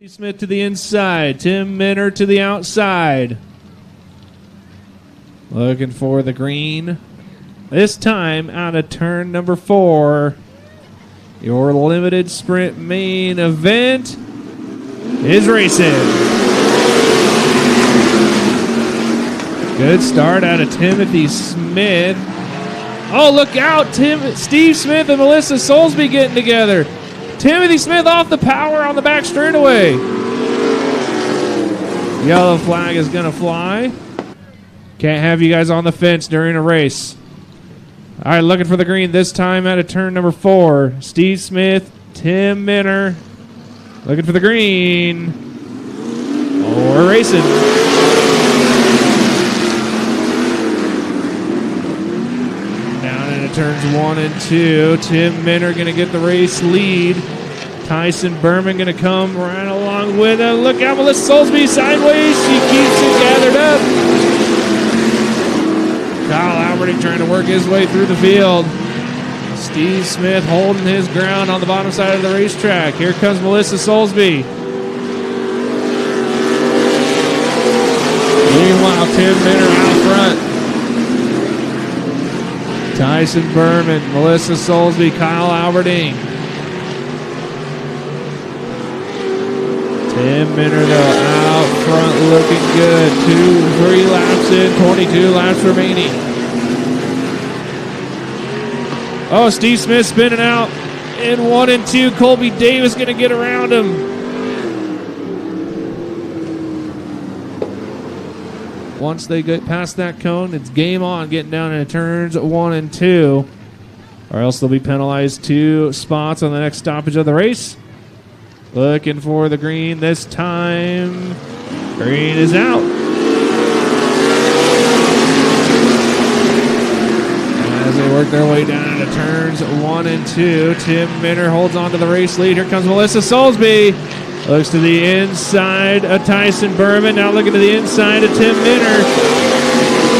Smith to the inside. Tim Minner to the outside. Looking for the green. This time out of turn number 4. Your limited sprint main event is racing. Good start out of Timothy Smith. Oh, look out. Steve Smith and Melissa Soulsby getting together. Timothy Smith off the power on the back straightaway. Yellow flag is going to fly. Can't have you guys on the fence during a race. All right, looking for the green this time out of turn number 4. Steve Smith, Tim Minner. Looking for the green. Oh, we're racing. Down into turns 1 and 2. Tim Minner going to get the race lead. Tyson Berman going to come right along with him. Look out, Melissa Soulsby sideways. She keeps it gathered up. Kyle Alberting trying to work his way through the field. Steve Smith holding his ground on the bottom side of the racetrack. Here comes Melissa Soulsby. Meanwhile, Tim Minner out front. Tyson Berman, Melissa Soulsby, Kyle Alberting. Tim Minner, though, out front looking good. 2-3 laps in, 22 laps remaining. Oh, Steve Smith spinning out in 1 and 2. Colby Davis going to get around him. Once they get past that cone, it's game on, getting down into turns 1 and 2. Or else they'll be penalized 2 spots on the next stoppage of the race. Looking for the green this time. Green is out. As they work their way down into turns 1 and 2, Tim Minner holds on to the race lead. Here comes Melissa Soulsby. Looks to the inside of Tyson Berman. Now looking to the inside of Tim Minner.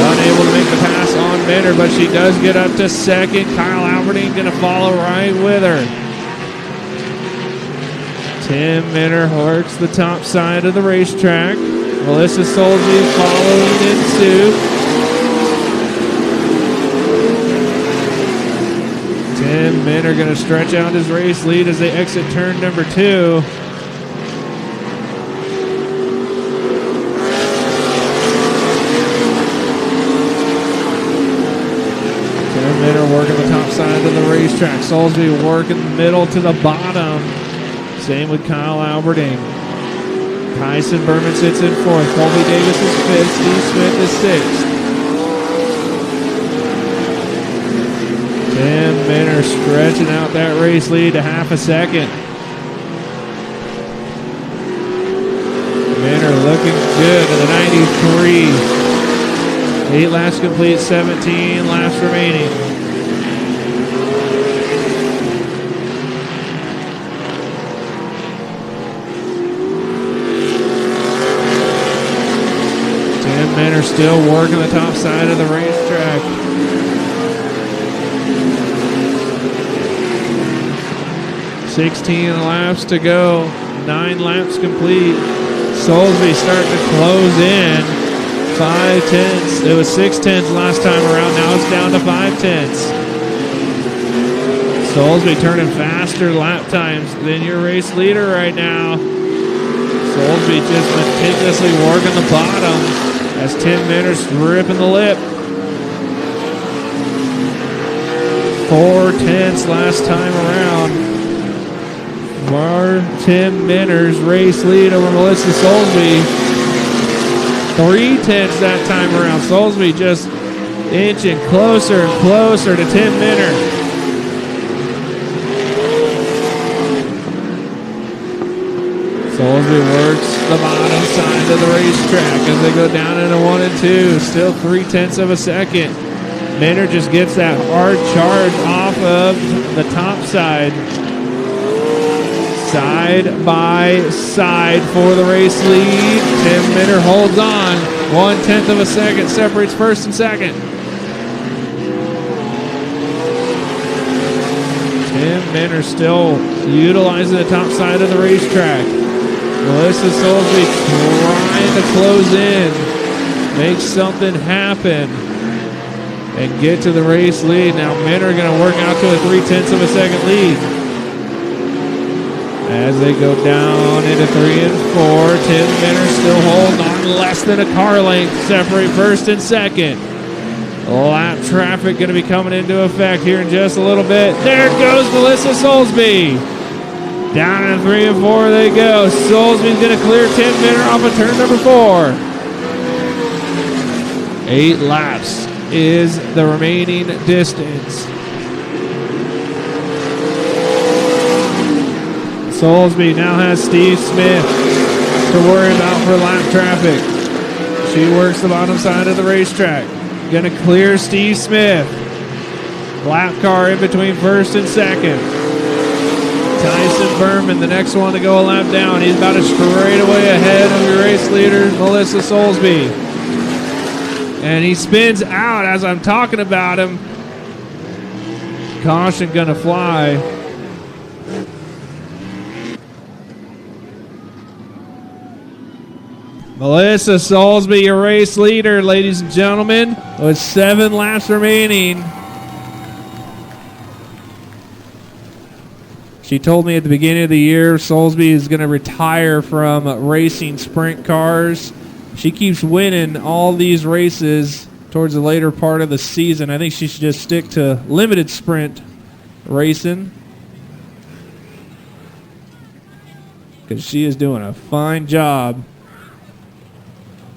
Unable to make the pass on Minner, but she does get up to second. Kyle Alberting going to follow right with her. Tim Minner works the top side of the racetrack. Melissa Soulsby following in suit. Tim Minner going to stretch out his race lead as they exit turn number 2. Tim Minner working the top side of the racetrack. Soulsby working the middle to the bottom. Same with Kyle Alberting. Tyson Berman sits in 4th. Colby Davis is 5th. Steve Smith is 6th. Tim Minner stretching out that race lead to half a second. Minner looking good in the 93. 8 laps complete, 17 laps remaining. Minner still working the top side of the racetrack. .16 laps to go. 9 laps complete. Soulsby starting to close in. 5/10. It was 6/10 last time around. Now it's down to 5/10. Soulsby turning faster lap times than your race leader right now. Soulsby just meticulously working the bottom. As Tim Minner's ripping the lip. 4/10 last time around. For Tim Minner's race lead over Melissa Soulsby. 3/10 that time around. Soulsby just inching closer and closer to Tim Minner. Soulsby works the bottom side of the racetrack as they go down into 1 and 2. Still 3/10 of a second. Minner just gets that hard charge off of the top side. Side by side for the race lead. Tim Minner holds on. 1/10 of a second separates first and second. Tim Minner still utilizing the top side of the racetrack. Melissa Soulsby trying to close in, make something happen, and get to the race lead. Now Minner going to work out to a 3/10 of a second lead. As they go down into 3 and 4, Tim Minner still holding on, less than a car length separate first and second. Lap traffic going to be coming into effect here in just a little bit. There goes Melissa Soulsby. Down in 3 and 4 they go. Soulsby's going to clear Tim Minner off of turn number 4. 8 laps is the remaining distance. Soulsby now has Steve Smith to worry about for lap traffic. She works the bottom side of the racetrack. Going to clear Steve Smith. Lap car in between first and second. Tyson Berman, the next one to go a lap down. He's about a straightaway ahead of your race leader, Melissa Soulsby. And he spins out as I'm talking about him. Caution going to fly. Melissa Soulsby, your race leader, ladies and gentlemen, with 7 laps remaining. She told me at the beginning of the year Soulsby is going to retire from racing sprint cars. She keeps winning all these races towards the later part of the season. I think she should just stick to limited sprint racing, because she is doing a fine job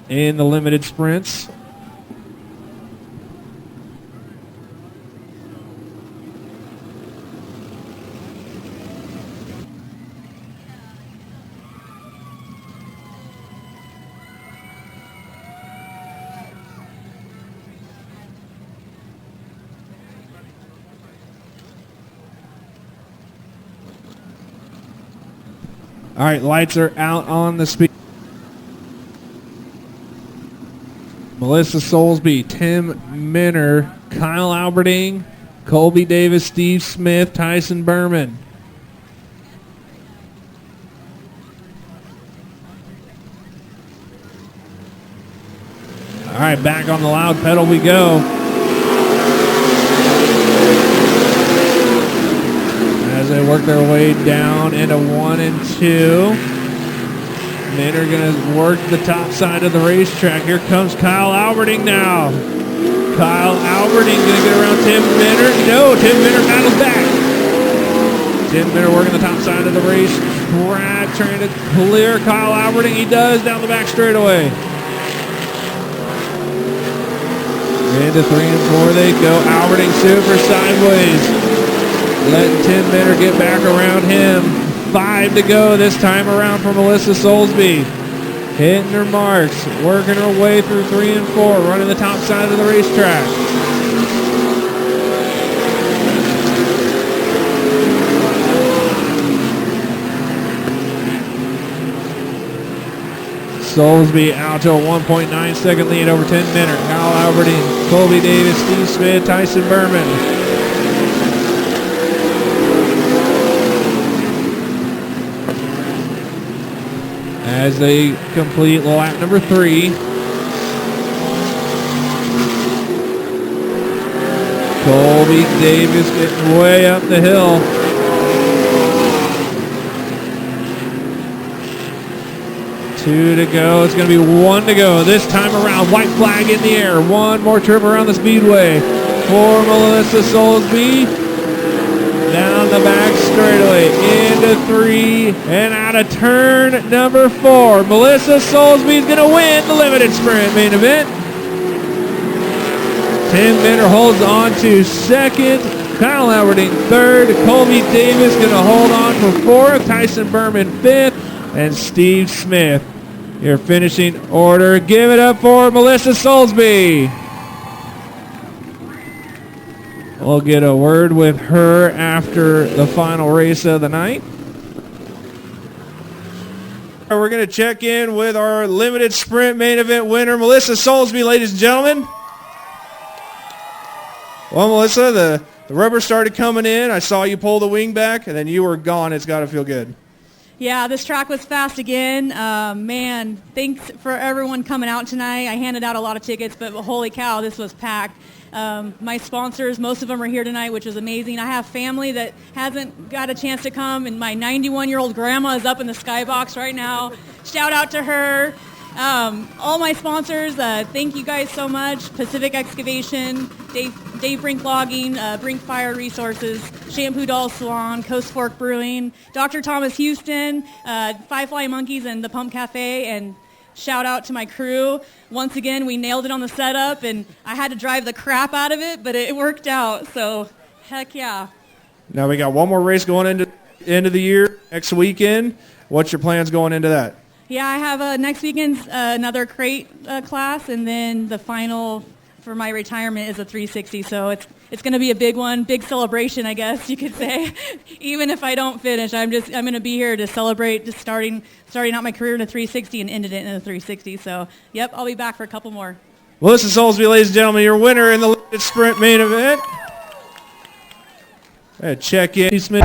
in the limited sprints. All right, lights are out on the speed. Melissa Soulsby, Tim Minner, Kyle Alberding, Colby Davis, Steve Smith, Tyson Berman. All right, back on the loud pedal we go. As they work their way down into 1 and 2. Minner going to work the top side of the racetrack. Here comes Kyle Alberding now. Kyle Alberding going to get around Tim Minner. No, Tim Minner battles back. Tim Minner working the top side of the racetrack, trying to clear Kyle Alberding. He does down the back straightaway. Into 3 and 4 they go. Alberding super sideways. Letting Tim Minner get back around him. 5 to go this time around for Melissa Soulsby. Hitting her marks, working her way through 3 and 4, running the top side of the racetrack. Soulsby out to a 1.9 second lead over Tim Minner. Kyle Alberding, Colby Davis, Steve Smith, Tyson Berman. As they complete lap number 3. Colby Davis getting way up the hill. Two to go. It's going to be 1 to go. This time around, white flag in the air. One more trip around the speedway for Melissa Soulsby. Down the back straightaway into 3 and out of turn number 4. Melissa Soulsby is going to win the limited sprint main event. Tim Minner holds on to second. Kyle Alberding third. Colby Davis going to hold on for fourth. Tyson Berman fifth. And Steve Smith, your finishing order. Give it up for Melissa Soulsby. We'll get a word with her after the final race of the night. We're going to check in with our limited sprint main event winner, Melissa Soulsby, ladies and gentlemen. Well, Melissa, the rubber started coming in. I saw you pull the wing back, and then you were gone. It's got to feel good. Yeah, this track was fast again. Man, thanks for everyone coming out tonight. I handed out a lot of tickets, but holy cow, this was packed. My sponsors, most of them are here tonight, which is amazing. I have family that hasn't got a chance to come, and my 91-year-old grandma is up in the skybox right now. Shout out to her. All my sponsors, thank you guys so much. Pacific Excavation, Dave Brink Logging, Brink Fire Resources, Shampoo Doll Salon, Coast Fork Brewing, Dr. Thomas Houston, Five Fly Monkeys, and the Pump Cafe, and shout out to my crew. Once again, we nailed it on the setup, and I had to drive the crap out of it, but it worked out, so heck yeah. Now we got one more race going into the end of the year, next weekend. What's your plans going into that? Yeah, I have next weekend's another crate class, and then the final for my retirement is a 360. So it's going to be a big one, big celebration, I guess you could say. Even if I don't finish, I'm going to be here to celebrate just starting out my career in a 360 and ended it in a 360. So yep, I'll be back for a couple more. Melissa Soulsby, ladies and gentlemen, your winner in the limited sprint main event. Check in. Smith.